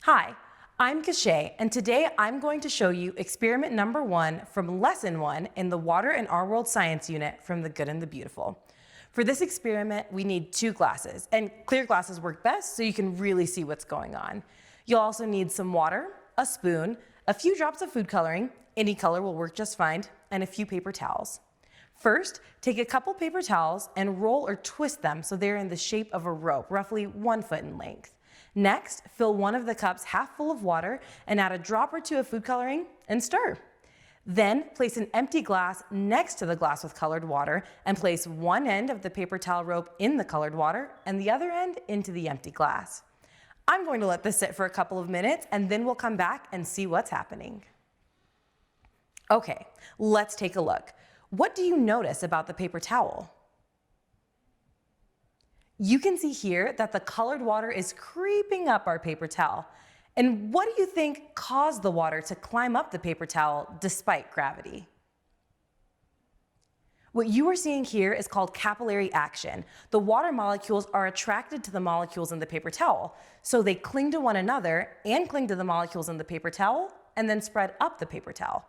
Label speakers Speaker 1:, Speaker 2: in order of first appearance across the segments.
Speaker 1: Hi, I'm Kashay, and today I'm going to show you experiment number 1 from lesson 1 in the Water in Our World Science unit from The Good and the Beautiful. For this experiment, we need 2 glasses, and clear glasses work best so you can really see what's going on. You'll also need some water, a spoon, a few drops of food coloring, any color will work just fine, and a few paper towels. First, take a couple paper towels and roll or twist them so they're in the shape of a rope, roughly 1 foot in length. Next, fill one of the cups half full of water and add a drop or 2 of food coloring and stir. Then place an empty glass next to the glass with colored water and place one end of the paper towel rope in the colored water and the other end into the empty glass. I'm going to let this sit for a couple of minutes and then we'll come back and see what's happening. Okay, let's take a look. What do you notice about the paper towel? You can see here that the colored water is creeping up our paper towel. And what do you think caused the water to climb up the paper towel despite gravity? What you are seeing here is called capillary action. The water molecules are attracted to the molecules in the paper towel, so they cling to one another and cling to the molecules in the paper towel and then spread up the paper towel.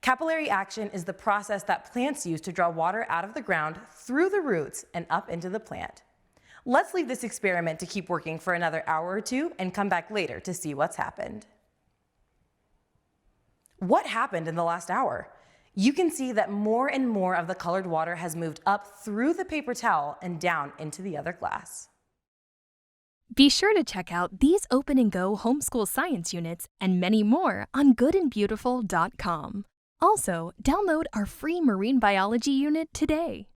Speaker 1: Capillary action is the process that plants use to draw water out of the ground through the roots and up into the plant. Let's leave this experiment to keep working for another hour or 2 and come back later to see what's happened. What happened in the last hour? You can see that more and more of the colored water has moved up through the paper towel and down into the other glass.
Speaker 2: Be sure to check out these Open and Go homeschool science units and many more on goodandbeautiful.com. Also, download our free marine biology unit today.